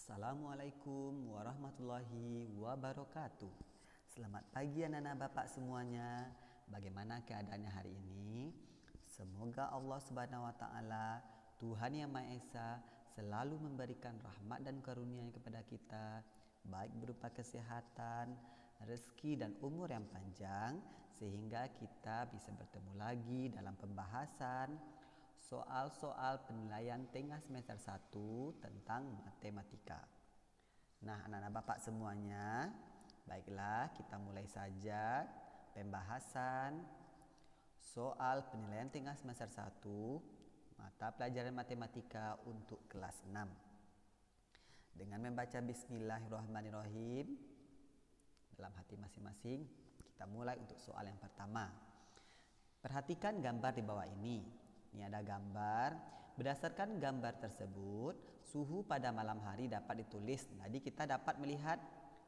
Assalamualaikum warahmatullahi wabarakatuh. Selamat pagi anak-anak bapak semuanya. Bagaimana keadaannya hari ini? Semoga Allah Subhanahu wa taala, Tuhan yang Maha Esa, selalu memberikan rahmat dan karunia kepada kita, baik berupa kesehatan, rezeki dan umur yang panjang, sehingga kita bisa bertemu lagi dalam pembahasan soal-soal penilaian tengah semester 1 tentang matematika. Nah, anak-anak bapak semuanya, baiklah kita mulai saja pembahasan soal penilaian tengah semester 1 mata pelajaran matematika untuk kelas 6. Dengan membaca Bismillahirrahmanirrahim dalam hati masing-masing, kita mulai untuk soal yang pertama. Perhatikan gambar di bawah ini. Ini ada gambar. Berdasarkan gambar tersebut, suhu pada malam hari dapat ditulis. Jadi kita dapat melihat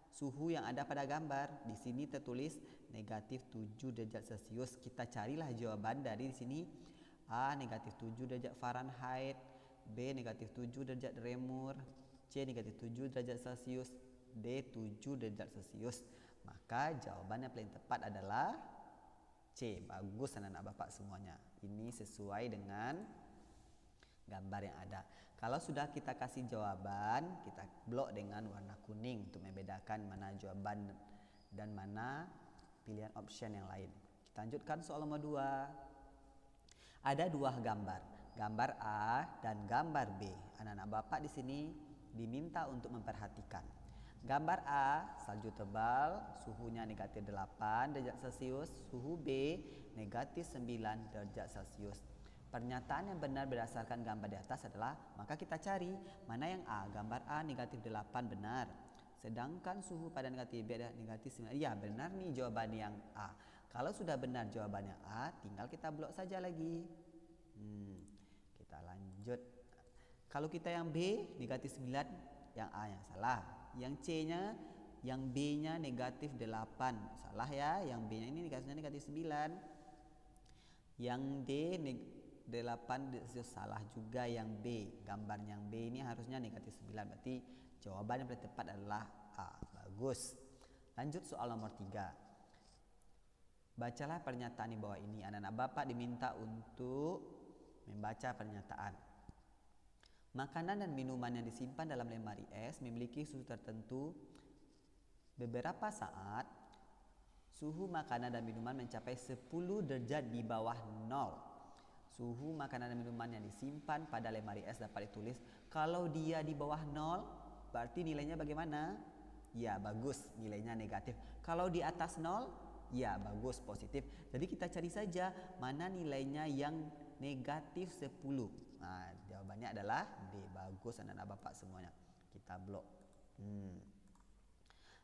suhu yang ada pada gambar. Di sini tertulis negatif 7 derajat Celcius. Kita carilah jawaban dari sini. A negatif 7 derajat Fahrenheit, B negatif 7 derajat Reaumur, C negatif 7 derajat Celcius, D 7 derajat Celcius. Maka jawaban yang paling tepat adalah C. Bagus anak-anak bapak semuanya. Ini sesuai dengan gambar yang ada. Kalau sudah kita kasih jawaban, kita blok dengan warna kuning untuk membedakan mana jawaban dan mana pilihan option yang lain. Kita lanjutkan soal nomor 2. Ada dua gambar, gambar A dan gambar B. Anak-anak bapak di sini diminta untuk memperhatikan. Gambar A, salju tebal, suhunya negatif 8 derajat Celcius, suhu B negatif 9 derajat Celcius. Pernyataan yang benar berdasarkan gambar di atas adalah, maka kita cari mana yang A. Gambar A negatif 8 benar, sedangkan suhu pada negatif B adalah negatif 9. Ya, benar nih jawaban yang A. Kalau sudah benar jawabannya A, tinggal kita blok saja lagi. Kita lanjut. Kalau kita yang B negatif 9, yang A yang salah. Yang C-nya, yang B-nya negatif 8. Salah ya, yang B-nya ini negatif 9. Yang D 8 salah juga yang B. Gambar yang B ini harusnya negatif 9. Berarti jawaban yang paling tepat adalah A. Bagus. Lanjut soal nomor 3. Bacalah pernyataan di bawah ini. Anak-anak bapak diminta untuk membaca pernyataan. Makanan dan minuman yang disimpan dalam lemari es memiliki suhu tertentu. Beberapa saat, suhu makanan dan minuman mencapai 10 derajat di bawah 0. Suhu makanan dan minuman yang disimpan pada lemari es dapat ditulis. Kalau dia di bawah 0, berarti nilainya bagaimana? Ya, bagus, nilainya negatif. Kalau di atas 0, ya, bagus, positif. Jadi kita cari saja mana nilainya yang negatif 10. Nah, jawabannya adalah D. Bagus anak-anak bapak semuanya. Kita blok.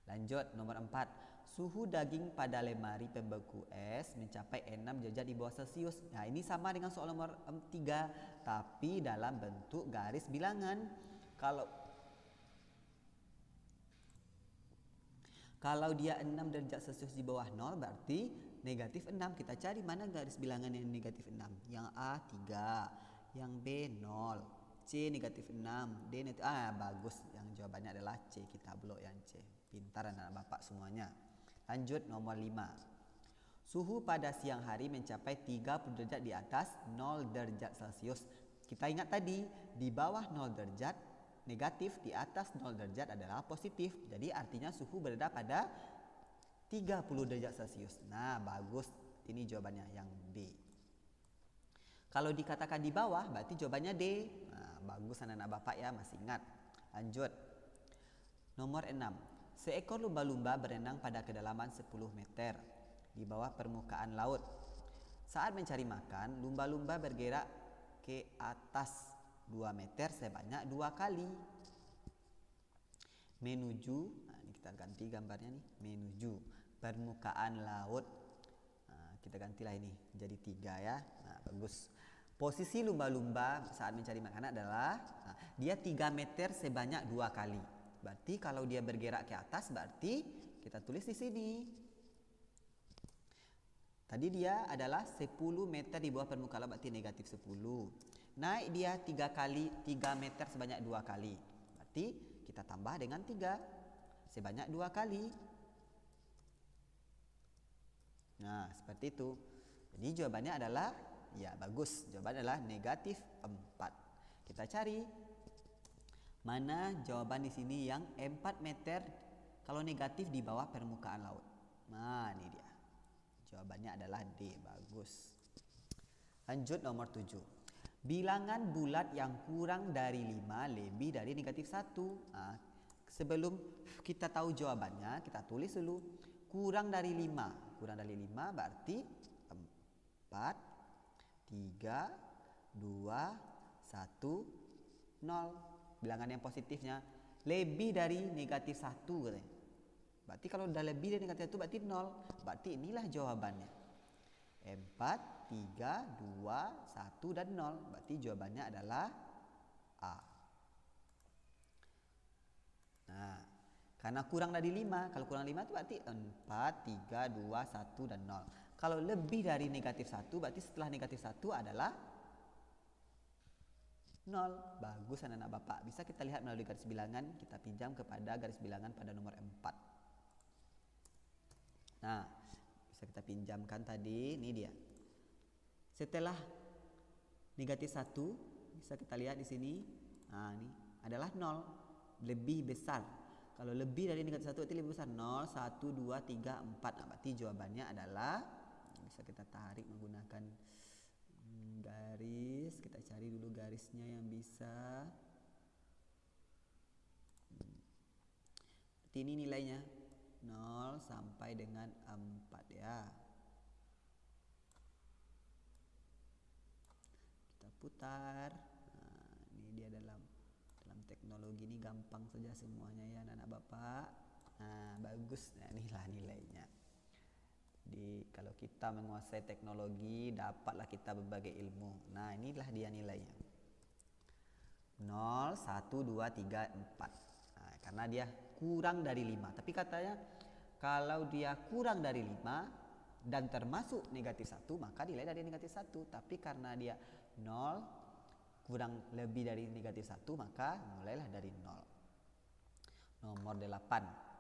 Lanjut nomor 4. Suhu daging pada lemari pembeku es mencapai 6 derajat di bawah Celcius. Nah, ini sama dengan soal nomor 3, tapi dalam bentuk garis bilangan. Kalau dia 6 derajat Celcius di bawah 0, berarti negatif 6. Kita cari mana garis bilangan yang negatif 6. Yang A 3, yang B 0, C negatif 6, D negatif. Bagus. Yang jawabannya adalah C. Kita blok yang C. Pintar anak bapak semuanya. Lanjut nomor 5. Suhu pada siang hari mencapai 30 derajat di atas 0 derajat Celcius. Kita ingat tadi, di bawah 0 derajat negatif, di atas 0 derajat adalah positif. Jadi artinya suhu berada pada 30 derajat Celcius. Nah, bagus. Ini jawabannya yang B. Kalau dikatakan di bawah, berarti jawabannya D. Nah, bagus anak-anak bapak ya, masih ingat. Lanjut. Nomor 6. Seekor lumba-lumba berenang pada kedalaman 10 meter di bawah permukaan laut. Saat mencari makan, lumba-lumba bergerak ke atas 2 meter sebanyak 2 kali. Menuju, nah ini kita ganti gambarnya nih, menuju permukaan laut. Nah, kita gantilah ini jadi 3 ya. Nah, bagus. Posisi lumba-lumba saat mencari makanan adalah dia 3 meter sebanyak 2 kali. Berarti kalau dia bergerak ke atas, berarti kita tulis di sini. Tadi dia adalah 10 meter di bawah permukaan laut, berarti negatif 10. Naik dia 3 meter sebanyak 2 kali. Berarti kita tambah dengan 3 sebanyak 2 kali. Nah, seperti itu. Jadi jawabannya adalah, ya bagus, jawabannya adalah negatif 4. Kita cari mana jawaban di sini yang 4 meter kalau negatif di bawah permukaan laut. Nah, ini dia. Jawabannya adalah D, bagus. Lanjut nomor 7. Bilangan bulat yang kurang dari 5 lebih dari negatif 1. Nah, sebelum kita tahu jawabannya, kita tulis dulu. Kurang dari 5. Kurang dari 5 berarti 4, 3, 2, 1, 0. Bilangan yang positifnya lebih dari negatif 1 katanya. Berarti kalau udah lebih dari negatif 1 berarti 0. Berarti inilah jawabannya. 4, 3, 2, 1 dan 0. Berarti jawabannya adalah A. Nah, karena kurang dari 5. Kalau kurang 5 itu berarti 4, 3, 2, 1 dan 0. Kalau lebih dari negatif 1 berarti setelah negatif 1 adalah 0. Bagus anak-anak Bapak. Bisa kita lihat melalui garis bilangan. Kita pinjam kepada garis bilangan pada nomor 4. Nah, bisa kita pinjamkan tadi. Ini dia. Setelah negatif 1, bisa kita lihat di sini. Nah, ini adalah 0. Lebih besar. Kalau lebih dari negatif 1 berarti lebih besar. 0, 1, 2, 3, 4. Nah, berarti jawabannya adalah, bisa kita tarik menggunakan garis. Kita cari dulu garisnya yang bisa. Berarti ini nilainya 0 sampai dengan 4 ya. Kita putar. Nah, ini dia dalam teknologi ini gampang saja semuanya ya anak-anak Bapak. Nah, bagus. Nah, inilah nilainya. Jadi kalau kita menguasai teknologi, dapatlah kita berbagai ilmu. Nah, inilah dia nilainya. 0, 1, 2, 3, 4. Nah, karena dia kurang dari 5. Tapi katanya kalau dia kurang dari 5 dan termasuk negatif 1, maka nilai dari negatif 1. Tapi karena dia 0 kurang lebih dari negatif 1, maka mulailah dari 0. Nomor 8.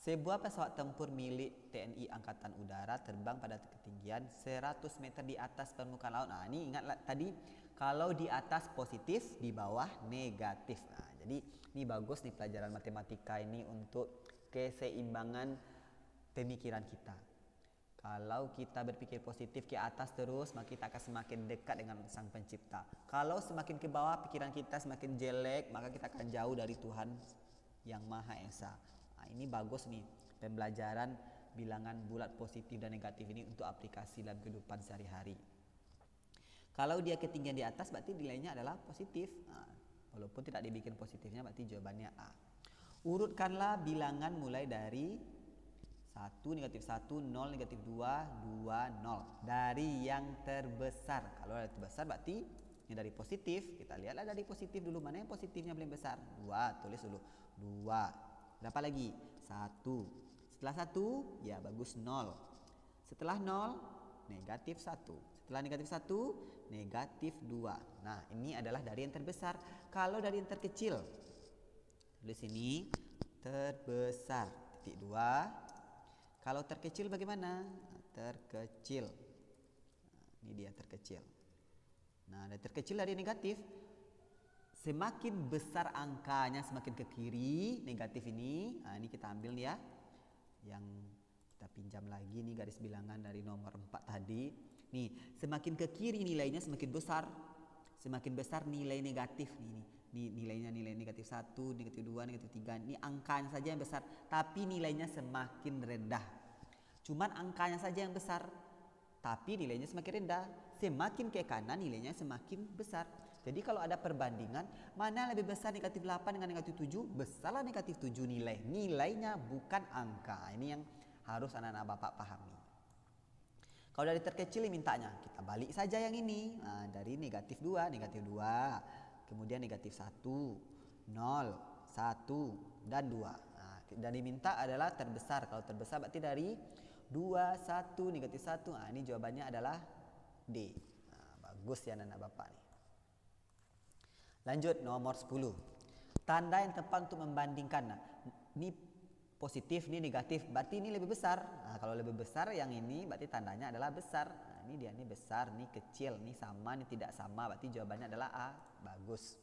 Sebuah pesawat tempur milik TNI Angkatan Udara terbang pada ketinggian 100 meter di atas permukaan laut. Nah, ini ingatlah tadi kalau di atas positif, di bawah negatif. Nah, jadi ini bagus nih pelajaran matematika ini untuk keseimbangan pemikiran kita. Kalau kita berpikir positif ke atas terus, maka kita akan semakin dekat dengan Sang Pencipta. Kalau semakin ke bawah pikiran kita semakin jelek, maka kita akan jauh dari Tuhan yang Maha Esa. Nah, ini bagus nih pembelajaran bilangan bulat positif dan negatif ini untuk aplikasi dalam kehidupan sehari-hari. Kalau dia ketinggian di atas berarti nilainya adalah positif. Nah, walaupun tidak dibikin positifnya berarti jawabannya A. Urutkanlah bilangan mulai dari 1, negatif 1, 0, negatif 2, 2, 0. Dari yang terbesar. Kalau dari terbesar berarti yang dari positif. Kita lihatlah dari positif dulu. Mana yang positifnya paling besar? 2, tulis dulu. 2. Berapa lagi? 1. Setelah 1, ya bagus 0. Setelah 0, negatif 1. Setelah negatif 1, negatif 2. Nah, ini adalah dari yang terbesar. Kalau dari yang terkecil, tulis ini terbesar. Titik 2. Kalau terkecil bagaimana? Terkecil. Nah, ini dia terkecil. Nah, dari terkecil dari negatif. Semakin besar angkanya semakin ke kiri negatif ini. Nah, ini kita ambil ya. Yang kita pinjam lagi nih garis bilangan dari nomor 4 tadi. Nih, semakin ke kiri nilainya semakin besar. Semakin besar nilai negatif nih. Nih nilainya nilai negatif 1, negatif 2, negatif 3. Ini angkanya saja yang besar, tapi nilainya semakin rendah. Cuman angkanya saja yang besar, tapi nilainya semakin rendah. Semakin ke kanan nilainya semakin besar. Jadi kalau ada perbandingan, mana lebih besar negatif 8 dengan negatif 7? Besarlah negatif 7 nilai. Nilainya bukan angka. Ini yang harus anak-anak Bapak pahami. Kalau dari terkecil mintanya, kita balik saja yang ini. Nah, dari negatif 2, negatif 2. Kemudian negatif 1, 0, 1, dan 2. Nah, dan diminta adalah terbesar. Kalau terbesar berarti dari 2, 1, negatif 1. Nah, ini jawabannya adalah D. Nah, bagus ya anak-anak Bapak nih. Lanjut nomor 10. Tanda yang tepat untuk membandingkan. Nah, ini positif, ini negatif, berarti ini lebih besar. Nah, kalau lebih besar yang ini berarti tandanya adalah besar. Nah, ini dia, ini besar, ini kecil, ini sama, ini tidak sama, berarti jawabannya adalah A. Bagus.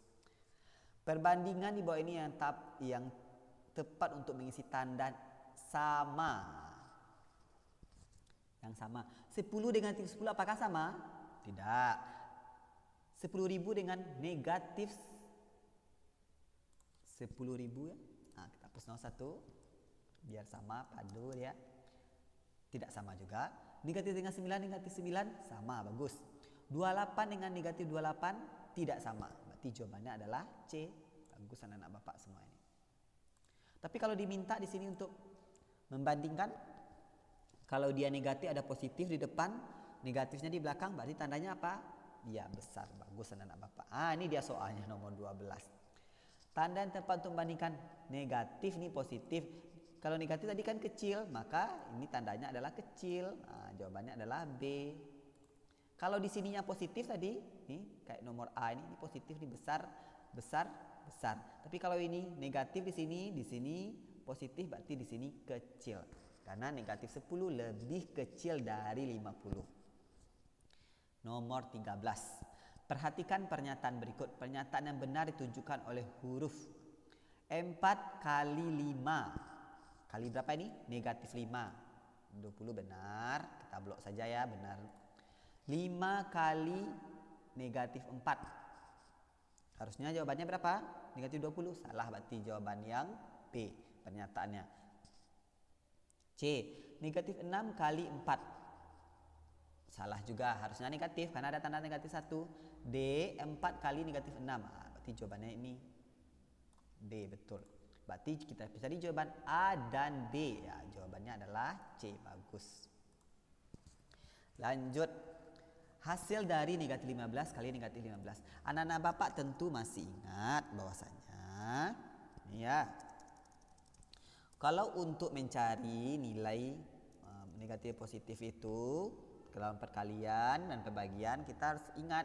Perbandingan di bawah ini yang tepat untuk mengisi tanda sama. Yang sama. 10 dengan 10 apakah sama? Tidak. 10.000 dengan negatif 10.000 ya. Nah, kita hapus 01 biar sama, padu ya. Tidak sama juga. Negatif dengan 9 negatif 9 sama, bagus. 28 dengan negatif 28 tidak sama. Berarti jawabannya adalah C. Bagus anak-anak Bapak semua ini. Tapi kalau diminta di sini untuk membandingkan, kalau dia negatif ada positif di depan, negatifnya di belakang, berarti tandanya apa? Dia besar. Bagus anak-anak Bapak. Ini dia soalnya nomor 12. Tanda yang tepat untuk membandingkan negatif ini positif. Kalau negatif tadi kan kecil, maka ini tandanya adalah kecil. Nah, jawabannya adalah B. Kalau di sininya positif tadi, nih kayak nomor A ini positif, ini besar, besar, besar. Tapi kalau ini negatif di sini positif, berarti di sini kecil. Karena negatif 10 lebih kecil dari 50. Nomor 13. Perhatikan pernyataan berikut. Pernyataan yang benar ditujukan oleh huruf. 4 kali 5. Kali berapa ini? Negatif 5. 20 benar. Kita blok saja ya, benar. 5 kali negatif 4. Harusnya jawabannya berapa? Negatif 20. Salah, berarti jawaban yang B. Pernyataannya. C. Negatif 6 kali 4. Salah juga, harusnya negatif karena ada tanda negatif 1. D. 4 kali negatif 6. Berarti jawabannya ini D, betul. Berarti kita bisa di jawaban A dan D ya. Jawabannya adalah C. Bagus. Lanjut. Hasil dari negatif 15 kali negatif 15. Anak-anak Bapak tentu masih ingat bahwasanya ya, kalau untuk mencari nilai negatif positif itu dalam perkalian dan pembagian, kita harus ingat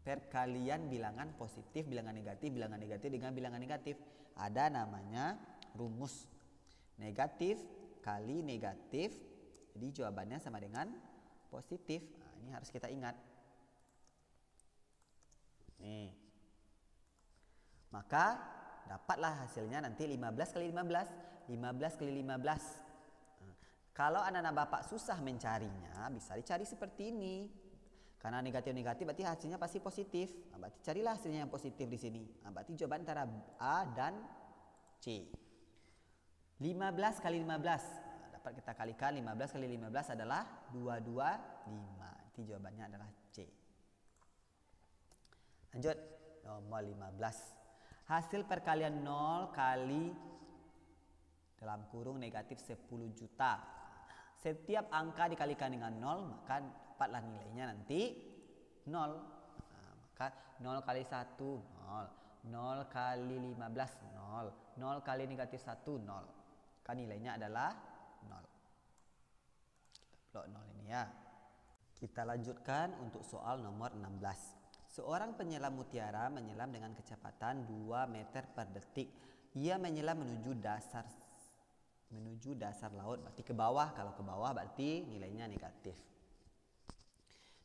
perkalian bilangan positif, bilangan negatif dengan bilangan negatif. Ada namanya rumus negatif kali negatif. Jadi jawabannya sama dengan positif. Nah, ini harus kita ingat. Nih. Maka dapatlah hasilnya nanti 15 kali 15. 15 kali 15. Nah, kalau anak-anak Bapak susah mencarinya, bisa dicari seperti ini. Karena negatif-negatif berarti hasilnya pasti positif. Nah, berarti carilah hasilnya yang positif di sini. Nah, berarti jawaban antara A dan C. 15 kali 15. Nah, dapat kita kalikan 15 kali 15 adalah 225. Nanti jawabannya adalah C. Lanjut nomor 15. Hasil perkalian 0 kali dalam kurung negatif 10 juta. Setiap angka dikalikan dengan 0, maka dapatlah nilainya nanti 0. Nah, maka 0 kali 1, 0. 0 kali 15, 0. 0 kali negatif 1, 0. Maka nilainya adalah 0. Kita blok 0 ini ya. Kita lanjutkan untuk soal nomor 16. Seorang penyelam mutiara menyelam dengan kecepatan 2 meter per detik. Ia menyelam menuju dasar laut, berarti ke bawah. Kalau ke bawah berarti nilainya negatif.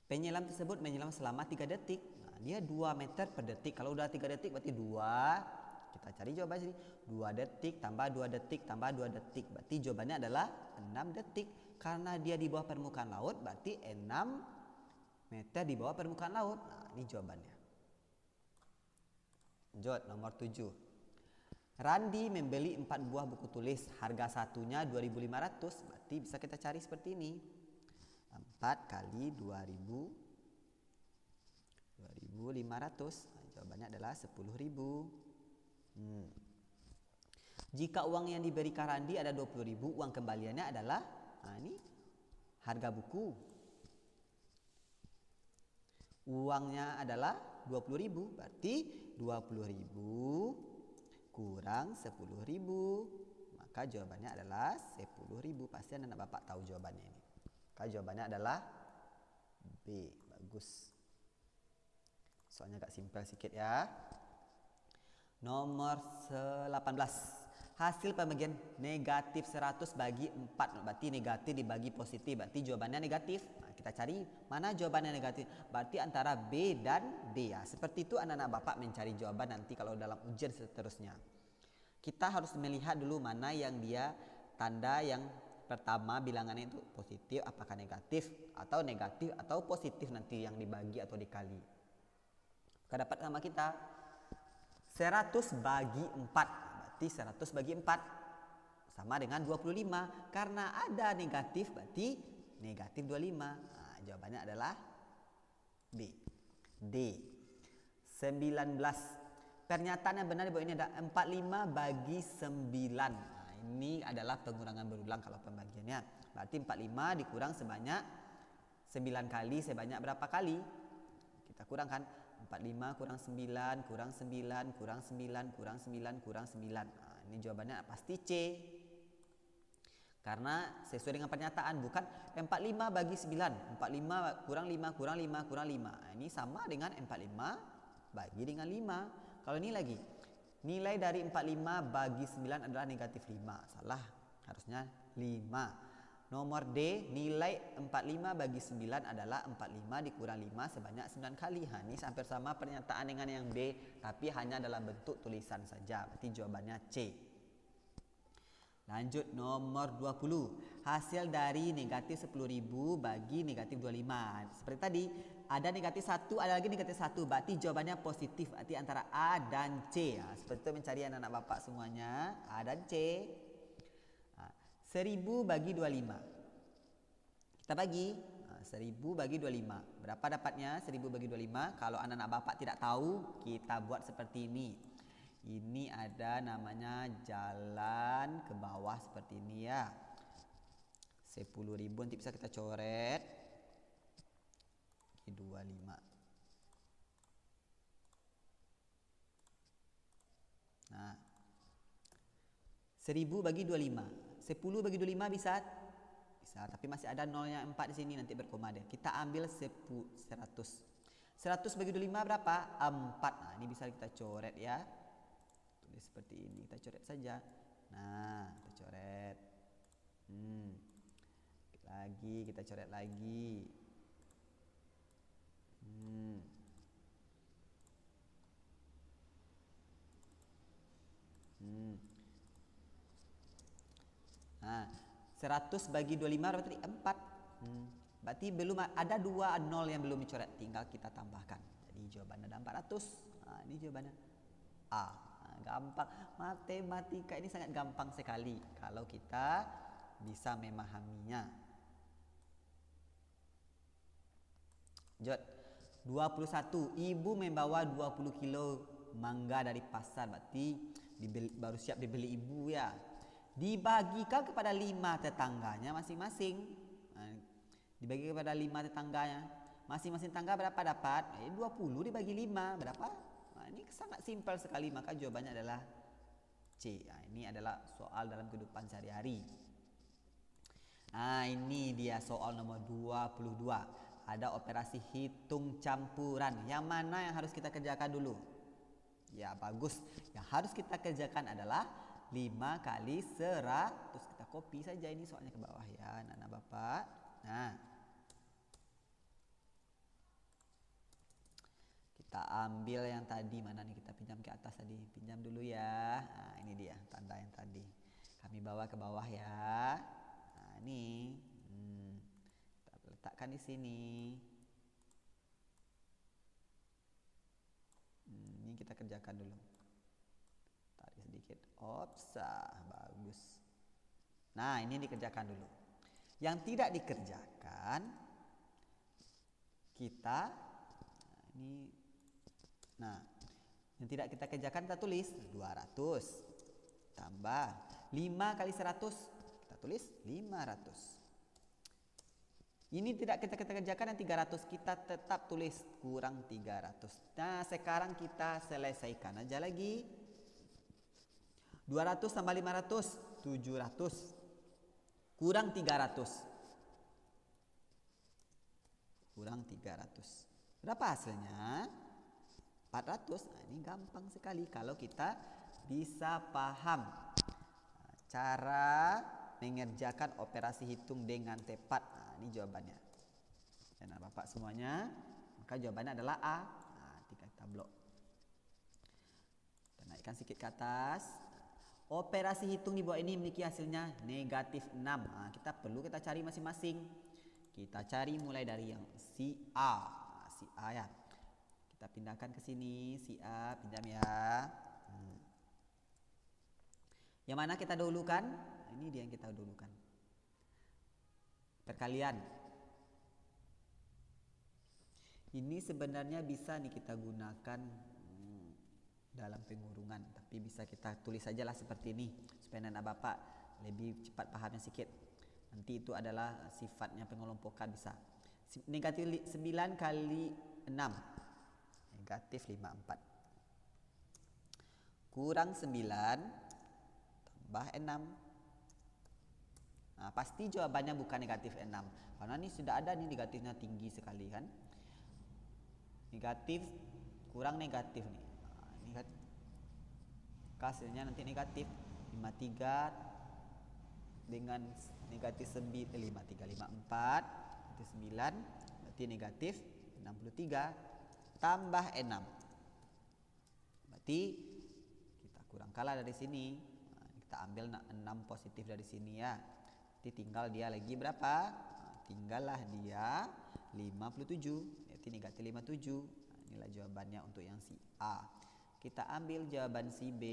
Penyelam tersebut menyelam selama 3 detik. Nah, dia 2 meter per detik. Kalau udah 3 detik berarti 2. Kita cari jawaban sini. 2 detik tambah 2 detik tambah 2 detik. Berarti jawabannya adalah 6 detik. Karena dia di bawah permukaan laut, berarti 6 meter di bawah permukaan laut. Nah, ini jawabannya. Lanjut nomor 7. Randi membeli 4 buah buku tulis, harga satunya 2.500. Berarti bisa kita cari seperti ini. 4 kali 2.500. Nah, jawabannya adalah 10.000. Jika uang yang diberikan Randi ada 20.000, uang kembaliannya adalah, nah ini harga buku. Uangnya adalah 20.000, berarti 20.000 kurang 10.000, maka jawabannya adalah 10.000. Pasti anak Bapak tahu jawabannya ini. Maka jawabannya adalah B. Bagus. Soalnya agak simpel sedikit ya. Nomor 18. Hasil pembagian negatif 100 bagi 4. Berarti negatif dibagi positif. Berarti jawabannya negatif. Nah, kita cari mana jawabannya negatif. Berarti antara B dan D ya. Seperti itu anak-anak Bapak mencari jawaban nanti kalau dalam ujian seterusnya. Kita harus melihat dulu mana yang dia tanda yang pertama bilangannya itu positif, apakah negatif atau positif nanti yang dibagi atau dikali. Maka dapat sama kita 100 bagi 4. Berarti 100 bagi 4 sama dengan 25. Karena ada negatif berarti negatif 25. Nah, jawabannya adalah B. D. 19. Pernyataan yang benar di bawah ini ada 45 bagi 9. Nah, ini adalah pengurangan berulang kalau pembagiannya. Berarti 45 dikurang sebanyak 9 kali sebanyak berapa kali? Kita kurangkan 45 kurang 9 kurang 9 kurang 9 kurang 9 kurang 9. Nah, ini jawabannya pasti C. Karena sesuai dengan pernyataan, bukan 45 bagi 9. 45 kurang 5 kurang 5 kurang 5. Nah, ini sama dengan 45 bagi dengan 5. Kalau ini lagi, nilai dari 45 bagi 9 adalah negatif 5. Salah, harusnya 5. Nomor D, nilai 45 bagi 9 adalah 45 dikurang 5 sebanyak 9 kali. Ini hampir sama pernyataan dengan yang B, tapi hanya dalam bentuk tulisan saja. Berarti jawabannya C. Lanjut nomor 20. Hasil dari negatif 10.000 bagi negatif 25. Seperti tadi, ada negatif 1, ada lagi negatif 1. Berarti jawabannya positif. Berarti antara A dan C. Seperti itu mencari anak-anak Bapak semuanya. A dan C. 1000 bagi 25. Kita bagi 1000 bagi 25. Berapa dapatnya 1000 bagi 25? Kalau anak-anak Bapak tidak tahu, kita buat seperti ini. Ini ada namanya jalan ke bawah seperti ini ya. 10.000 nanti bisa kita coret. 25. Nah. 1000 bagi 25. 10 bagi 25 bisa, tapi masih ada nolnya 4 di sini, nanti berkoma deh. Kita ambil 100. 100 bagi 25 berapa? 4. Nah, ini bisa kita coret ya. Tulis seperti ini, kita coret saja. Nah, kita coret. Lagi kita coret lagi. Nah, 100 bagi 25 berarti 4. Berarti belum ada 2 nol yang belum dicoret, tinggal kita tambahkan. Jadi jawabannya ada 400. Nah, ini jawabannya A. Nah, gampang. Matematika ini sangat gampang sekali kalau kita bisa memahaminya. Jod 21. Ibu membawa 20 kilo mangga dari pasar. Berarti baru siap dibeli ibu ya. Dibagikan kepada 5 tetangganya masing-masing. Nah, dibagi kepada 5 tetangganya. Masing-masing tangga berapa dapat? 20 dibagi 5 berapa? Nah, ini sangat simpel sekali, maka jawabannya adalah C. Nah, ini adalah soal dalam kehidupan sehari-hari. Nah, ini dia soal nomor 22. Ada operasi hitung campuran. Yang mana yang harus kita kerjakan dulu? Ya, bagus. Yang harus kita kerjakan adalah 5 kali 100. Kita copy saja ini soalnya ke bawah ya anak-anak Bapak. Nah, kita ambil yang tadi. Mana nih, kita pinjam ke atas tadi. Pinjam dulu ya. Nah, ini dia tanda yang tadi. Kami bawa ke bawah ya. Nah, ini kita letakkan di sini. Ini kita kerjakan dulu. Sedikit, bagus. Nah, ini dikerjakan dulu. Yang tidak dikerjakan kita yang tidak kita kerjakan kita tulis 200 tambah 5 kali 100, kita tulis 500. Ini tidak kita kerjakan yang 300, kita tetap tulis kurang 300. Nah, sekarang kita selesaikan aja lagi. 200 tambah 500, 700. Kurang 300. Kurang 300. Berapa hasilnya? 400. Ini gampang sekali kalau kita bisa paham cara mengerjakan operasi hitung dengan tepat. Ini jawabannya. Dan Bapak semuanya, maka jawabannya adalah A. Kita blok. Kita naikkan sedikit ke atas. Operasi hitung di bawah ini memiliki hasilnya negatif 6. Kita cari masing-masing. Kita cari mulai dari yang si A. Si A ya. Kita pindahkan ke sini. Si A pinjam ya. Yang mana kita dahulukan? Ini dia yang kita dahulukan. Perkalian. Ini sebenarnya bisa nih kita gunakan dalam pengurungan, tapi bisa kita tulis sajalah seperti ini supaya anak Bapak lebih cepat pahamnya sedikit. Nanti itu adalah sifatnya pengelompokan bisa. Negatif 9 kali 6 negatif 54 kurang 9 tambah 6. Pasti jawabannya bukan negatif 6 karena ini sudah ada nih negatifnya tinggi sekali kan. Negatif kurang negatif nih. Hasilnya nanti negatif 53 dengan negatif 54 negatif 9 berarti negatif 63 tambah 6 berarti kita kurang kalah dari sini. Kita ambil 6 positif dari sini ya. Nanti tinggal dia lagi berapa? Tinggallah dia 57 berarti negatif 57. Inilah jawabannya untuk yang si A. Kita ambil jawaban si B.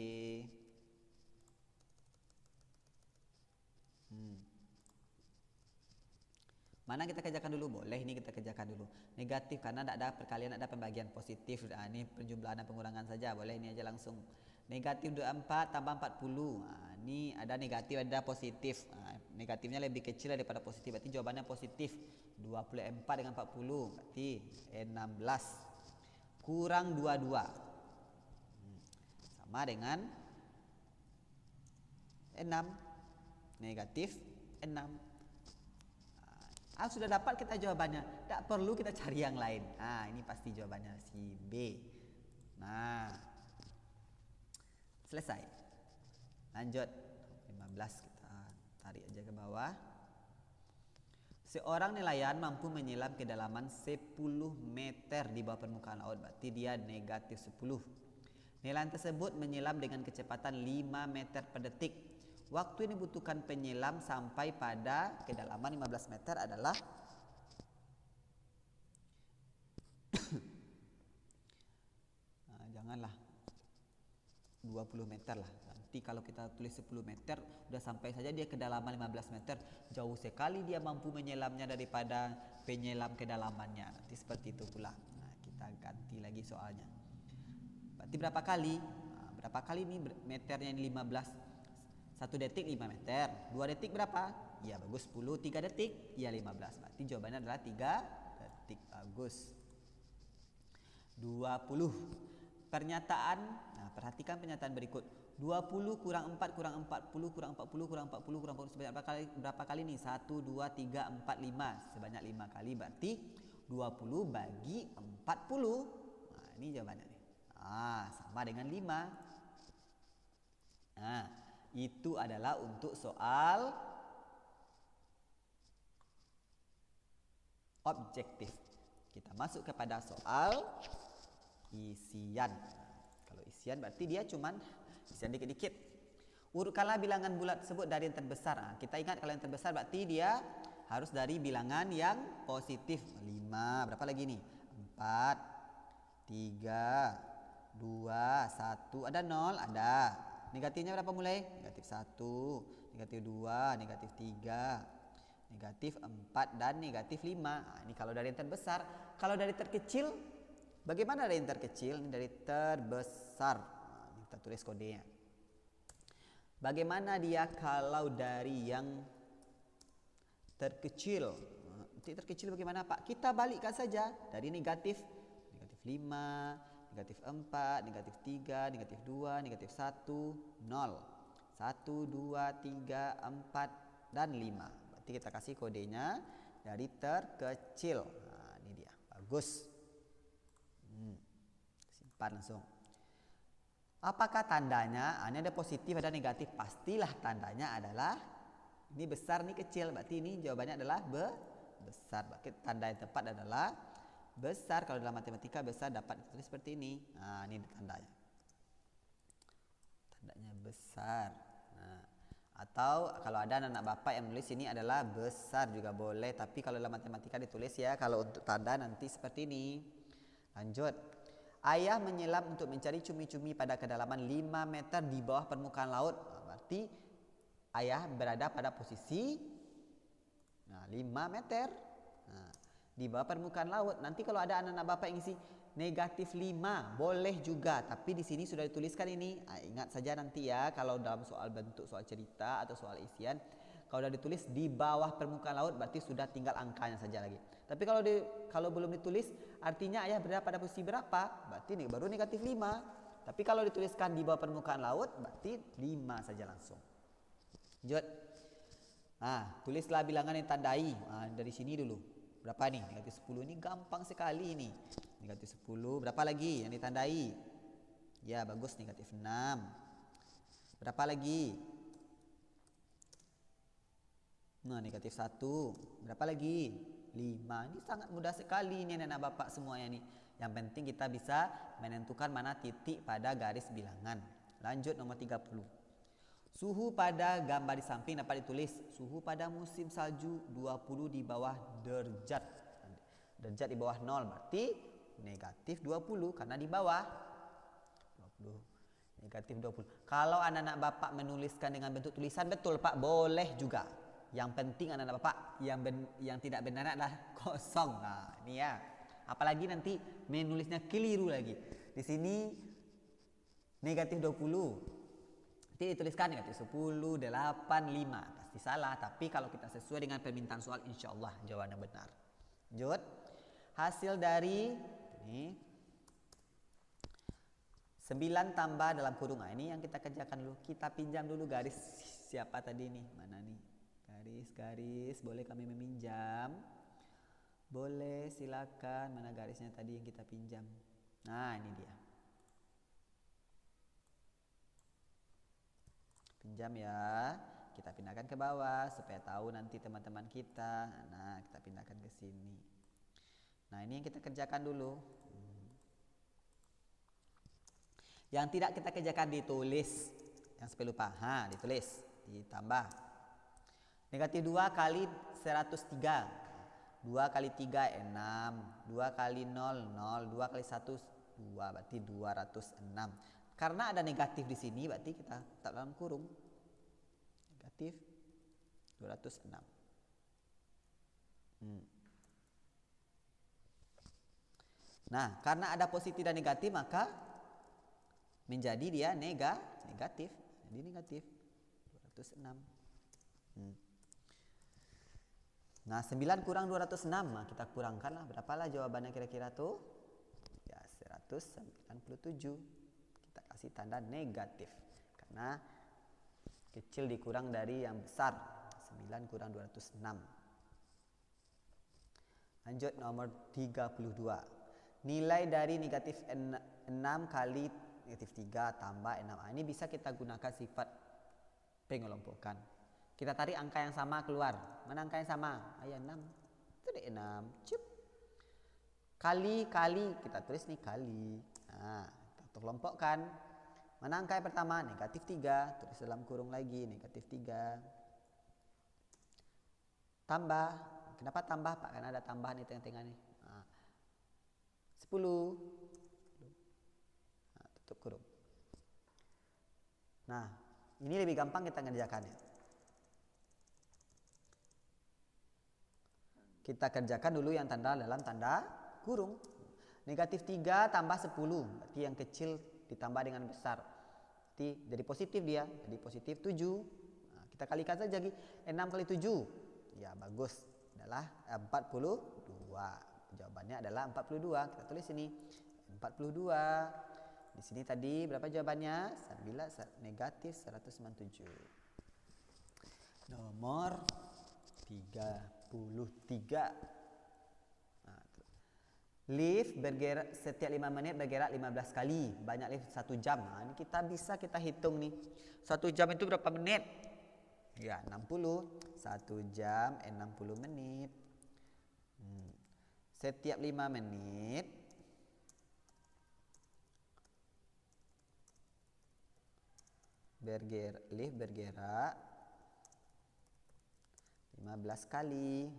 Mana kita kerjakan dulu? Boleh ini kita kerjakan dulu. Negatif karena tidak ada perkalian, ada pembagian positif. Ini penjumlahan dan pengurangan saja. Boleh ini aja langsung. Negatif 24 tambah 40. Ini ada negatif, ada positif. Negatifnya lebih kecil daripada positif. Berarti jawabannya positif. 24 dengan 40. Berarti 16. Kurang 22. Sama dengan 6 negatif 6. Sudah dapat kita jawabannya, tak perlu kita cari yang lain. Ini pasti jawabannya si B. Selesai. Lanjut 15 kita tarik aja ke bawah. Seorang nelayan mampu menyelam kedalaman 10 meter di bawah permukaan laut, berarti dia negatif 10. Nelayan tersebut menyelam dengan kecepatan 5 meter per detik. Waktu yang dibutuhkan penyelam sampai pada kedalaman 15 meter adalah janganlah 20 meter lah. Nanti kalau kita tulis 10 meter udah sampai saja dia kedalaman 15 meter. Jauh sekali dia mampu menyelamnya daripada penyelam kedalamannya. Nanti seperti itu pula. Kita ganti lagi soalnya. Berarti berapa kali? Berapa kali nih meternya ini 15? 1 detik 5 meter. 2 detik berapa? Ya bagus 10. 3 detik? Ya 15. Berarti jawabannya adalah 3 detik. Bagus. 20. Pernyataan. Perhatikan pernyataan berikut. 20 kurang 4 kurang 40 kurang 40 kurang 40 kurang 40 sebanyak berapa kali nih? 1, 2, 3, 4, 5. Sebanyak 5 kali. Berarti 20 bagi 40. Ini jawabannya nih. Sama dengan 5. Itu adalah untuk soal objektif. Kita masuk kepada soal isian. Kalau isian berarti dia cuman isian dikit-dikit. Urutkanlah bilangan bulat tersebut dari yang terbesar. Kita ingat kalau yang terbesar berarti dia harus dari bilangan yang positif. 5, berapa lagi nih? 4, 3, 2, 1, ada 0, ada. Negatifnya berapa mulai? Negatif 1, negatif 2, negatif 3, negatif 4, dan negatif 5. Ini kalau dari yang terbesar. Kalau dari terkecil, bagaimana dari yang terkecil? Ini dari terbesar. Kita tulis kodenya. Bagaimana dia kalau dari yang terkecil? Nanti terkecil bagaimana Pak? Kita balikkan saja dari negatif 5, negatif 4, negatif 3, negatif 2, negatif 1, 0. 1, 2, 3, 4, dan 5. Berarti kita kasih kodenya dari terkecil. Ini dia. Bagus. 4 langsung. Apakah tandanya? Ini ada positif ada negatif. Pastilah tandanya adalah ini besar, ini kecil. Berarti ini jawabannya adalah besar. Berarti tanda yang tepat adalah besar. Kalau dalam matematika besar dapat ditulis seperti ini. Nah, ini tandanya. Tandanya besar. Nah, atau kalau ada anak bapak yang menulis ini adalah besar juga boleh. Tapi kalau dalam matematika ditulis ya. Kalau untuk tanda nanti seperti ini. Lanjut. Ayah menyelam untuk mencari cumi-cumi pada kedalaman 5 meter di bawah permukaan laut. Berarti ayah berada pada posisi 5 meter di bawah permukaan laut. Nanti kalau ada anak-anak bapak yang isi negatif 5 boleh juga. Tapi di sini sudah dituliskan ini. Ingat saja nanti ya kalau dalam soal bentuk soal cerita atau soal isian. Kalau sudah ditulis di bawah permukaan laut berarti sudah tinggal angkanya saja lagi. Tapi kalau belum ditulis artinya ayah berada pada posisi berapa? Berarti ini baru negatif 5. Tapi kalau dituliskan di bawah permukaan laut berarti 5 saja langsung. Lanjut. Tulislah bilangan yang tandai. Dari sini dulu. Berapa nih? Negatif 10 ini gampang sekali ini. Negatif 10. Berapa lagi yang ditandai? Ya bagus negatif 6. Berapa lagi? Negatif 1. Berapa lagi? 5. Ini sangat mudah sekali ini anak bapak semuanya nih. Yang penting kita bisa menentukan mana titik pada garis bilangan. Lanjut nomor 30. Suhu pada gambar di samping dapat ditulis. Suhu pada musim salju 20 di bawah derajat. Derajat di bawah 0 berarti negatif 20 karena di bawah 20. Negatif 20. Kalau anak-anak bapak menuliskan dengan bentuk tulisan betul Pak, boleh juga. Yang penting anak-anak bapak yang tidak benar adalah kosong. Nah, ini ya. Apalagi nanti menulisnya keliru lagi. Di sini negatif 20. Nanti dituliskan negatif 10, 8, 5. Pasti salah, tapi kalau kita sesuai dengan permintaan soal insya Allah jawabannya benar. Lanjut. Hasil dari ini 9 tambah dalam kurung. Ini yang kita kerjakan dulu. Kita pinjam dulu garis siapa tadi nih? Mana nih? Garis, boleh kami meminjam? Boleh, silakan. Mana garisnya tadi yang kita pinjam? Nah, ini dia. Pinjam ya. Kita pindahkan ke bawah supaya tahu nanti teman-teman kita. Nah, kita pindahkan ke sini. Nah, ini yang kita kerjakan dulu. Yang tidak kita kerjakan ditulis. Yang sampai lupa. Ditulis, ditambah. Negatif 2 kali 103. 2 kali 3 6. 2 kali 0 0. 2 kali 1 2. Berarti 206. Karena ada negatif di sini berarti kita letak dalam kurung. Negatif 206. Nah, karena ada positif dan negatif maka menjadi dia negatif. Jadi negatif 206. Nah, 9 kurang 206. Nah, kita kurangkanlah. Berapalah jawabannya kira-kira tuh? Ya, 197. Kita kasih tanda negatif. Karena kecil dikurang dari yang besar. 9 kurang 206. Lanjut nomor 32. Nilai dari negatif 6 kali negatif 3 tambah 6. Ini bisa kita gunakan sifat pengelompokan. Kita tarik angka yang sama keluar. Mana angka yang sama? 6. Tarik 6. Cip. Kali. Kita tulis nih kali. Nah, kita kelompokkan. Mana angka yang pertama? Negatif 3. Tulis dalam kurung lagi. Negatif 3. Tambah. Kenapa tambah Pak? Karena ada tambahan di tengah-tengah nih. 10. Nah, tutup kurung. Nah, ini lebih gampang kita ngerjakannya. Kita kerjakan dulu yang tanda dalam tanda kurung. Negatif 3 tambah 10. Berarti yang kecil ditambah dengan besar. Berarti jadi positif dia. Jadi positif 7. Nah, kita kalikan saja lagi. 6 kali 7. Ya bagus. Adalah 42. Jawabannya adalah 42. Kita tulis sini. 42. Di sini tadi berapa jawabannya? Negatif 197. Nomor 33. Lift bergerak setiap 5 menit bergerak 15 kali. Banyak lift 1 jam. Ini kita hitung nih. 1 jam itu berapa menit? Ya, 60. 1 jam 60 menit. Setiap 5 menit lift bergerak 15 kali.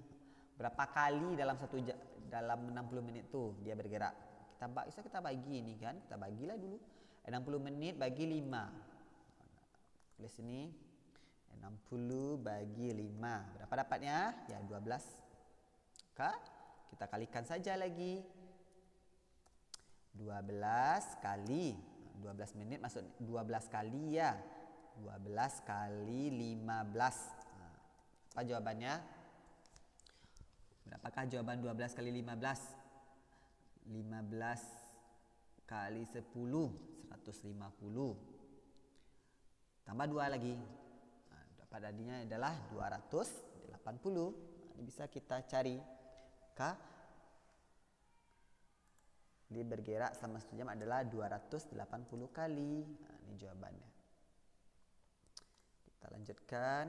Berapa kali dalam 60 menit tuh dia bergerak? Kita bagi ini kan. Kita bagilah dulu. 60 menit bagi 5. Tulis sini. 60 bagi 5. Berapa dapatnya? Ya 12. Kita kalikan saja lagi. 12 kali 12 menit maksud 12 kali ya. 12 kali 15. Apa jawabannya? Berapakah jawaban 12 kali 15? 15 kali 10, 150. Tambah 2 lagi. Dapat tadinya adalah 280. Ini bisa kita cari. Dia bergerak selama 1 jam adalah 280 kali. Ini jawabannya. Kita lanjutkan.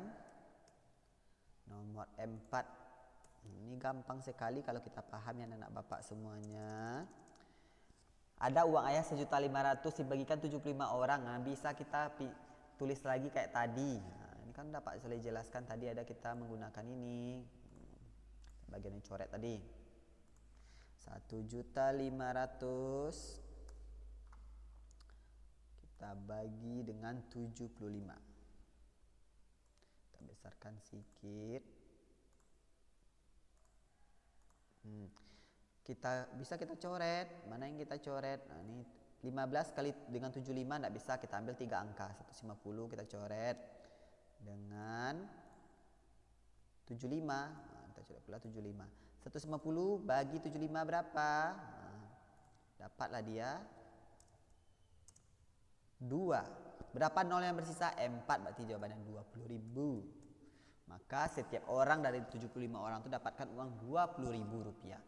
Nomor 4. Ini gampang sekali kalau kita paham ya anak bapak semuanya. Ada uang ayah 1.500.000 dibagikan 75 orang. Bisa kita tulis lagi kayak tadi. Ini kan dapat saya jelaskan tadi ada kita menggunakan ini. Bagian yang coret tadi. 1.500.000 kita bagi dengan 75. Kita besarkan sedikit. Kita coret. Mana yang kita coret? Nah, ini 15 kali dengan 75 tidak bisa, kita ambil 3 angka. 150 kita coret dengan 75. Nah, kita coret pula 75. 150 bagi 75 berapa? Nah, dapatlah dia 2. Berapa nol yang bersisa? 4, berarti jawabannya 20.000. Maka setiap orang dari 75 orang itu dapatkan uang Rp20.000.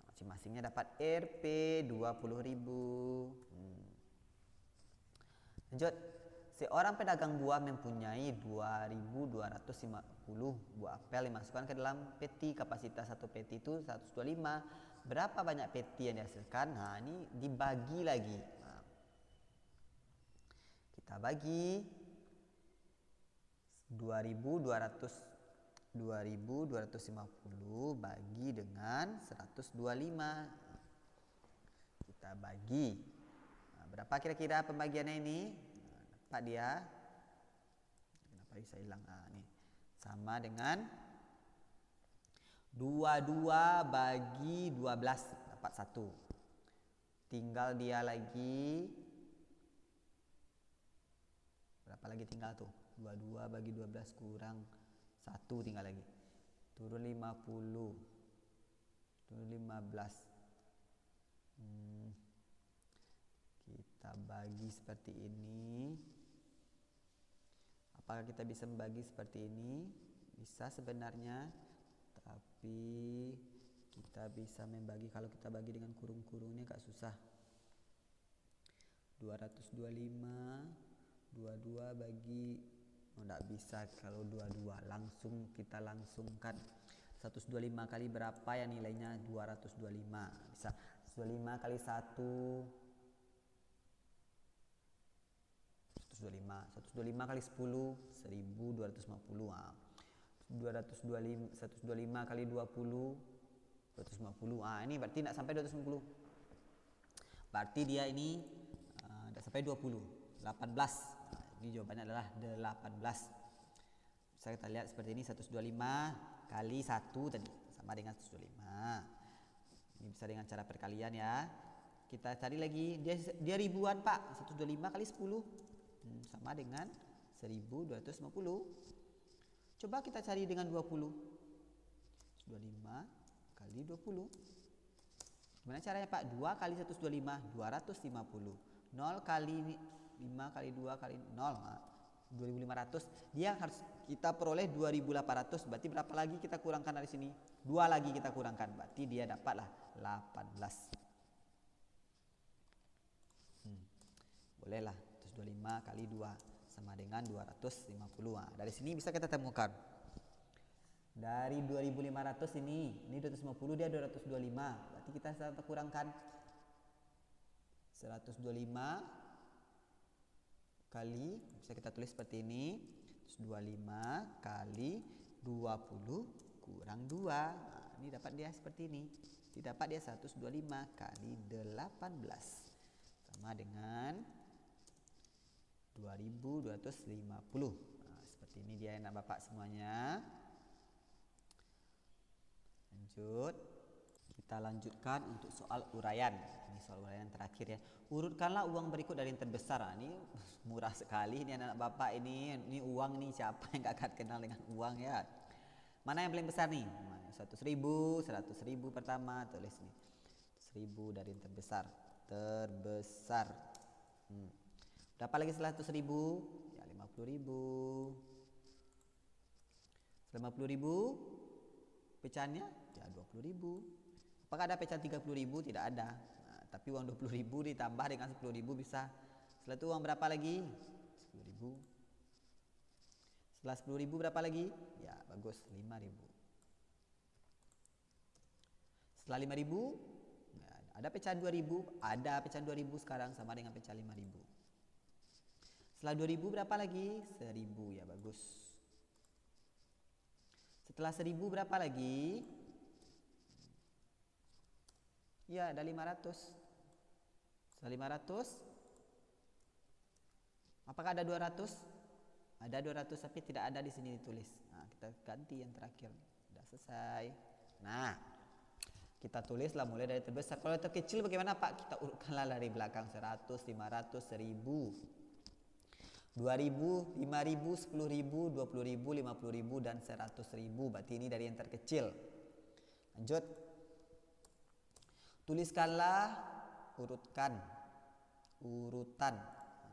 Masing-masingnya dapat Rp 20.000. Lanjut. Seorang pedagang buah mempunyai 2.250 buah apel dimasukkan ke dalam peti. Kapasitas satu peti itu 125. Berapa banyak peti yang dihasilkan? Nah, ini dibagi lagi. Nah, kita bagi 2.250 bagi dengan 125. Kita bagi. Nah, berapa kira-kira pembagiannya ini? Nah, dapat dia. Kenapa bisa hilang? Nah, ini sama dengan 22 bagi 12 dapat 1. Tinggal dia lagi. Berapa lagi tinggal tuh? 22 bagi 12 kurang 1 tinggal lagi. Turun 50. Turun 15. Kita bagi seperti ini. Apakah kita bisa membagi seperti ini? Bisa sebenarnya. Tapi kita bisa membagi, kalau kita bagi dengan kurung-kurungnya agak susah. 225 22 bagi enggak bisa kalau 22 langsung kita langsungkan. 125 kali berapa ya nilainya? 225. Bisa 125 kali 1 125 kali 10 1250. 125 kali 20 250. Ini berarti tidak sampai 250. Berarti dia ini tidak sampai 20. 18. Ini jawabannya adalah 18. Bisa kita lihat seperti ini. 125 kali 1 tadi sama dengan 125. Ini bisa dengan cara perkalian ya. Kita cari lagi. Dia ribuan pak. 125 kali 10 sama dengan 1250. Coba kita cari dengan 20. 125 kali 20. Gimana caranya pak? 2 kali 125 250. 0 kali 5 kali 2 kali 0. 2500, dia harus kita peroleh 2800. Berarti berapa lagi kita kurangkan dari sini? 2 lagi kita kurangkan, berarti dia dapatlah 18. Bolehlah 125 kali 2 sama dengan 250. Dari sini bisa kita temukan. Dari 2500 ini 250, dia 225. Berarti kita kurangkan 125 kali, bisa kita tulis seperti ini, 125 kali 20 kurang 2. Nah, ini dapat dia seperti ini. Didapat dia 125 kali 18 sama dengan 2250. Nah, seperti ini dia anak bapak semuanya. Lanjut. Kita lanjutkan untuk soal uraian. Ini soal uraian terakhir ya. Urutkanlah uang berikut dari yang terbesar. Nah, ini murah sekali ini anak bapak ini. Ini uang nih, siapa yang gak akan kenal dengan uang ya. Mana yang paling besar nih? 100.000, 100.000 pertama, tulis nih. 100.000 dari yang terbesar. Terbesar. Berapa lagi setelah 100.000? Ya 50.000. 50.000 pecahannya ya 20.000. Apakah ada pecahan 30.000? Tidak ada. Nah, tapi uang 20.000 ditambah dengan 10.000 bisa. Setelah itu uang berapa lagi? 10.000. Setelah 10.000 berapa lagi? Ya bagus, 5.000. Setelah 5.000 ya, ada pecahan 2.000. Ada pecahan 2.000 sekarang sama dengan pecahan 5.000. Setelah 2.000 berapa lagi? 1.000 ya bagus. Setelah 1.000 berapa lagi? Ya ada 500. Setelah 500, apakah ada 200? Ada 200 tapi tidak ada di sini ditulis. Nah, kita ganti yang terakhir. Sudah selesai. Nah, kita tulislah mulai dari terbesar. Kalau terkecil bagaimana Pak? Kita urutkanlah dari belakang. 100, 500, 1.000, 2.000, 5.000, 10.000, 20.000, 50.000 dan 100.000. Berarti ini dari yang terkecil. Lanjut. Tuliskanlah urutan.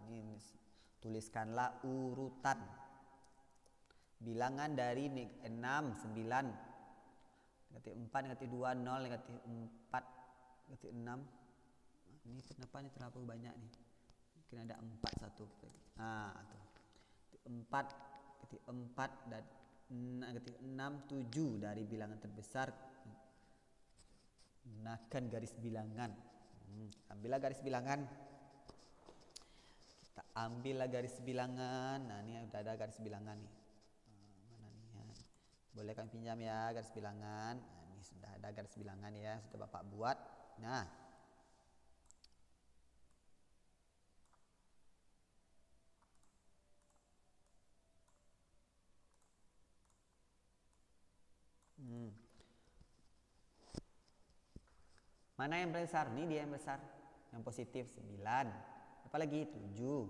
Ini tuliskanlah urutan. Bilangan dari -6, 9, -4, -2, 0, -4, -6. Ini kenapa ini terlalu banyak nih? Mungkin ada 4 satu. Nah, tuh. 4, dan 6, 7 dari bilangan terbesar. Gunakan garis bilangan. Ambillah garis bilangan. Kita ambillah garis bilangan. Nah, ini udah ada garis bilangan nih. Mana nih ya? Boleh kami pinjam ya garis bilangan. Nah, ini sudah ada garis bilangan ya, sudah Bapak buat. Nah, mana yang besar? Ini dia yang besar. Yang positif 9. Apa lagi? 7.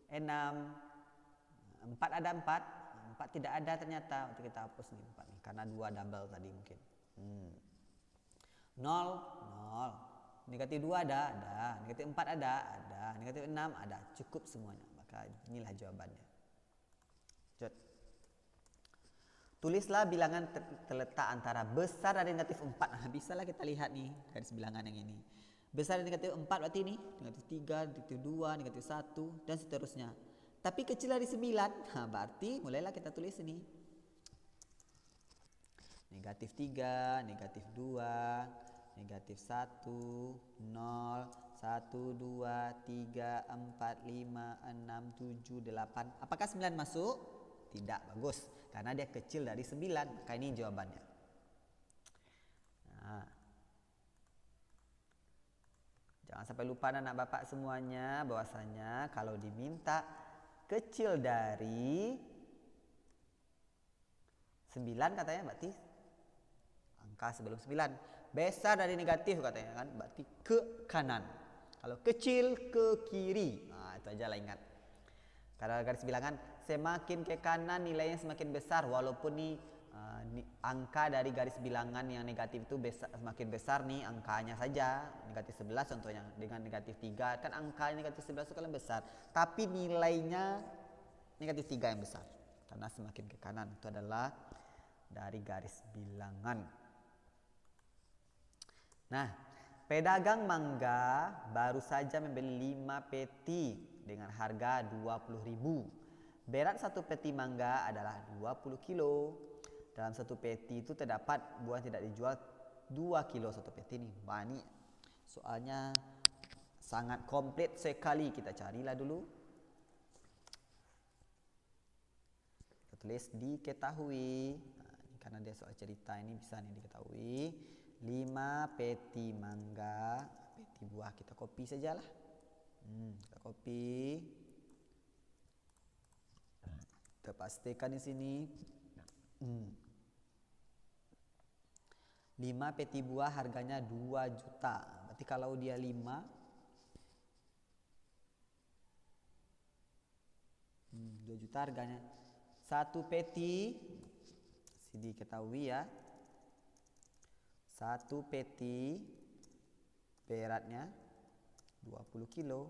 6. 4 ada 4. 4 tidak ada ternyata. Untuk kita hapus nih 4 nih. Karena 2 double tadi mungkin. 0. Negatif 2 ada. Negatif 4 ada. Negatif 6 ada. Cukup semuanya. Maka inilah jawabannya. Jod. Tulislah bilangan terletak antara besar dari negatif 4. Nah, bisalah kita lihat nih garis bilangan yang ini. Besar dari negatif 4 berarti ini negatif 3, negatif 2, negatif 1 dan seterusnya. Tapi kecil dari 9. Nah, berarti mulailah kita tulis ini. Negatif 3, negatif 2, negatif 1, 0, 1, 2, 3, 4, 5, 6, 7, 8. Apakah 9 masuk? Tidak, bagus. Karena dia kecil dari 9. Maka ini jawabannya. Nah, jangan sampai lupa anak bapak semuanya bahwasanya kalau diminta kecil dari 9 katanya berarti angka sebelum 9. Besar dari negatif katanya kan, berarti ke kanan. Kalau kecil ke kiri. Nah, itu aja lah ingat. Karena garis bilangan semakin ke kanan nilainya semakin besar, walaupun nih angka dari garis bilangan yang negatif itu semakin besar nih angkanya saja. Negatif 11 contohnya dengan negatif 3 kan angka negatif 11 itu kan besar, tapi nilainya Negatif 3 yang besar. Karena semakin ke kanan itu adalah dari garis bilangan. Nah, pedagang mangga baru saja membeli 5 peti dengan harga 20.000. Berat satu peti mangga adalah 20 kilo. Dalam satu peti itu terdapat buah yang tidak dijual 2 kilo satu peti nih. Wah, ini soalnya sangat komplit sekali. Kita carilah dulu. Kita tulis diketahui. Nah, karena dia soal cerita ini bisa nih diketahui. 5 peti mangga, peti buah kita copy sajalah. Kita copy. Kita pastikan di sini. 5 peti buah harganya 2 juta. Berarti kalau dia 5 2 juta harganya. Satu peti sini diketahui ya. Satu peti beratnya 20 kilo.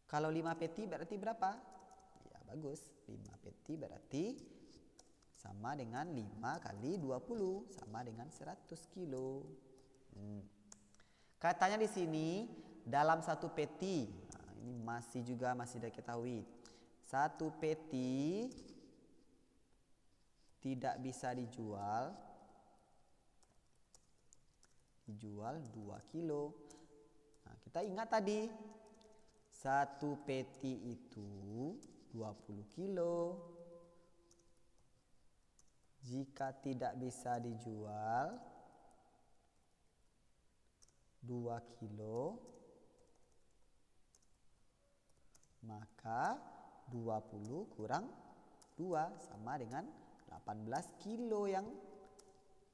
Kalau 5 peti berarti berapa? Ya bagus. 5 peti berarti sama dengan 5 kali 20 sama dengan 100 kilo. Katanya di sini dalam satu peti. Nah, ini masih diketahui. Satu peti tidak bisa dijual 2 kilo. Nah, kita ingat tadi satu peti itu 20 kilo. Jika tidak bisa dijual 2 kilo, maka 20 kurang 2 sama dengan 18 kilo yang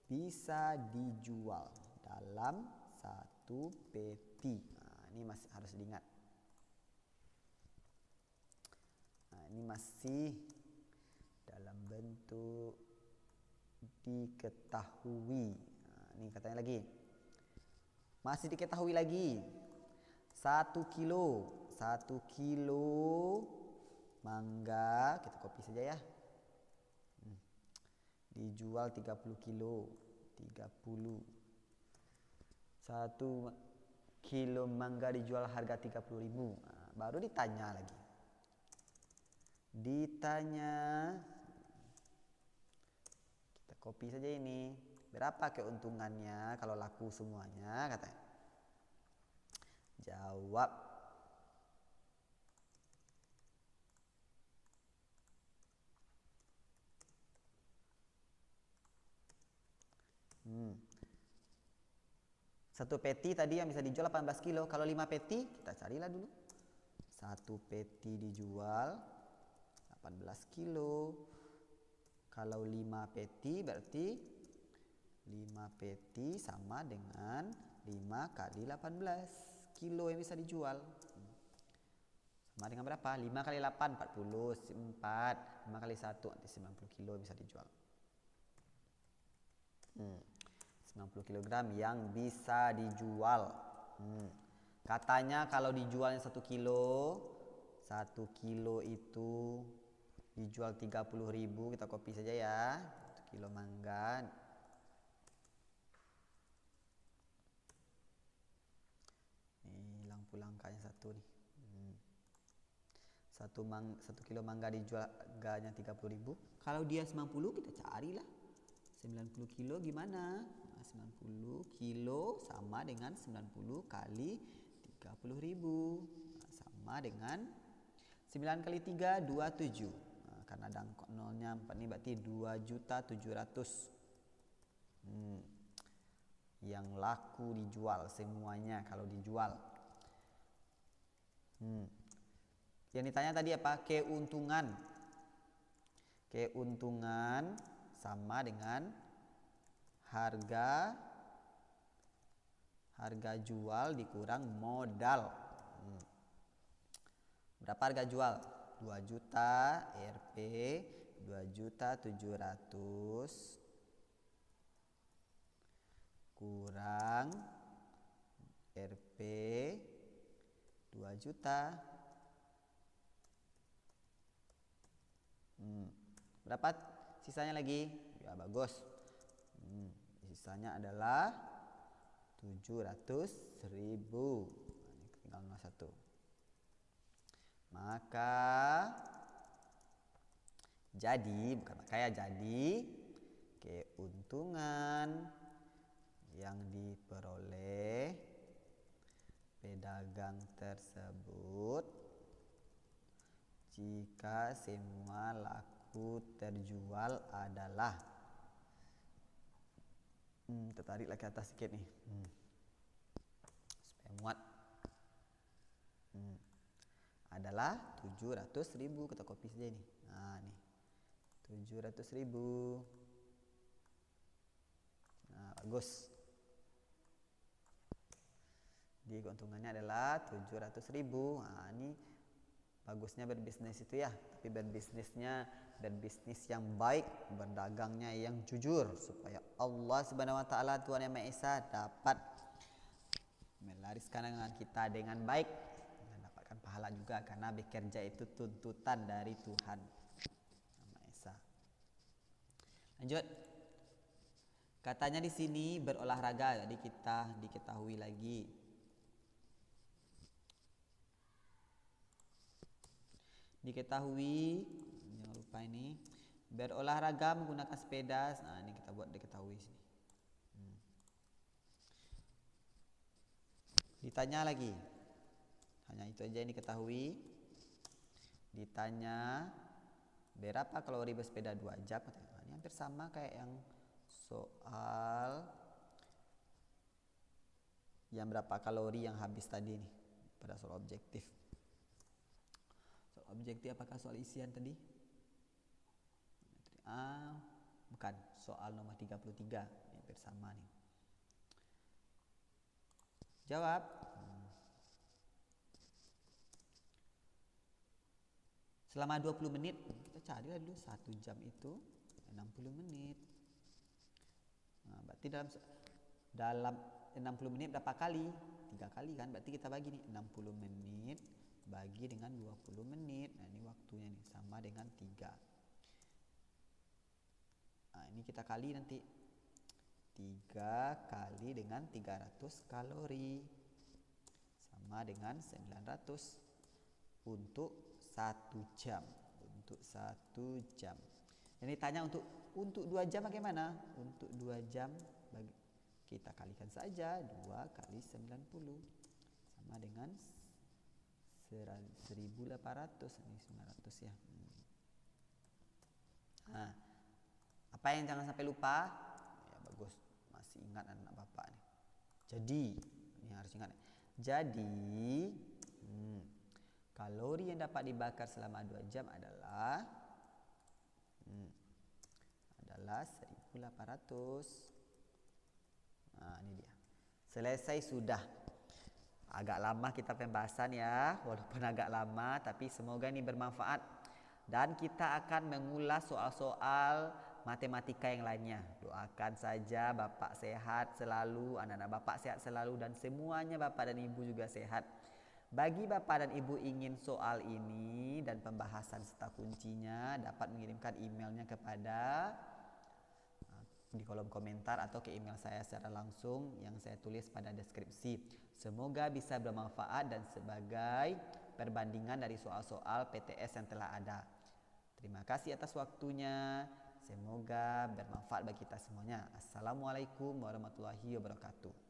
bisa dijual dalam satu peti. Nah, ini masih harus diingat. Nah, ini masih dalam bentuk diketahui. Nah, ini katanya lagi. Masih diketahui lagi. 1 kilo mangga, kita copy saja ya. Dijual 30 kilo. 30. 1 kilo mangga dijual harga 30.000. Nah, baru ditanya lagi. Kita copy saja ini. Berapa keuntungannya kalau laku semuanya, katanya. Jawab. Satu peti tadi yang bisa dijual 18 kilo. Kalau 5 peti, kita carilah dulu. Satu peti dijual 18 kilo. Kalau 5 peti berarti 5 peti sama dengan 5 kali 18 kilo yang bisa dijual. Sama dengan berapa? 5 kali 8, 40. 4. 5 kali 1, nanti 90 kilo yang bisa dijual. 90 kg yang bisa dijual. Katanya kalau dijualnya 1 kilo, 1 kilo itu dijual 30.000. Kita copy saja ya. 1 kilo mangga. Ini lampu langkahnya satu nih. 1 kilo mangga dijual harganya 30.000. Kalau dia 90, kita carilah 90 kilo gimana? 90 kilo sama dengan 90 kali 30.000. Sama dengan 9 kali 3, 27. Nah, karena ada nolnya 4 ini berarti 2.700.000. Yang laku dijual semuanya kalau dijual. Yang ditanya tadi apa? Keuntungan. Keuntungan sama dengan harga jual dikurang modal. Berapa harga jual? 2 juta Rp 2.700.000 kurang Rp 2 juta. Berapa sisanya lagi? Ya bagus. Sisanya adalah 700.000. Ini tinggal 01. Maka jadi, bukan maka ya, jadi keuntungan yang diperoleh pedagang tersebut jika semua laku terjual adalah tertariklah ke atas sedikit nih supaya muat. Adalah 700.000. Kita copy saja nih. Nah nih 700.000. Nah bagus. Jadi keuntungannya adalah 700.000. Nah ini bagusnya berbisnis itu ya. Tapi berbisnis yang baik, berdagangnya yang jujur, supaya Allah Subhanahu Wa Taala Tuhan Yang Maha Esa dapat melariskan dagangan kita dengan baik dan dapatkan pahala juga, karena bekerja itu tuntutan dari Tuhan Yang Maha Esa. Lanjut. Katanya di sini berolahraga, jadi kita diketahui lagi. Diketahui, jangan lupa ini berolahraga menggunakan sepeda. Nah ini kita buat diketahui sini. Ditanya lagi, hanya itu aja yang diketahui. Ditanya berapa kalori bersepeda 2 jam. Nah, ini hampir sama kayak yang soal yang berapa kalori yang habis tadi nih pada soal objektif. Objektif apakah soal isian tadi? Bukan, soal nomor 33. Ini hampir sama nih. Jawab. Selama 20 menit, kita carilah dulu 1 jam itu 60 menit. Nah, berarti dalam 60 menit berapa kali? 3 kali kan? Berarti kita bagi nih 60 menit bagi dengan 20 menit. Nah ini waktunya nih sama dengan 3. Nah ini kita kali nanti 3 kali dengan 300 kalori sama dengan 900 untuk 1 jam. Untuk 1 jam. Ini tanya untuk 2 jam bagaimana? Untuk 2 jam kita kalikan saja 2 kali 90 sama dengan 1.800. Ini 900 ya. Nah, apa yang jangan sampai lupa? Ya bagus, masih ingat anak bapak nih. Jadi, ini harus ingat. Jadi, kalori yang dapat dibakar selama 2 jam adalah 1.800. Nah, ini dia. Selesai sudah. Agak lama kita pembahasan ya, walaupun agak lama, tapi semoga ini bermanfaat. Dan kita akan mengulas soal-soal matematika yang lainnya. Doakan saja Bapak sehat selalu, anak-anak Bapak sehat selalu, dan semuanya Bapak dan Ibu juga sehat. Bagi Bapak dan Ibu ingin soal ini dan pembahasan serta kuncinya, dapat mengirimkan emailnya kepada di kolom komentar atau ke email saya secara langsung yang saya tulis pada deskripsi. Semoga bisa bermanfaat dan sebagai perbandingan dari soal-soal PTS yang telah ada. Terima kasih atas waktunya. Semoga bermanfaat bagi kita semuanya. Assalamualaikum warahmatullahi wabarakatuh.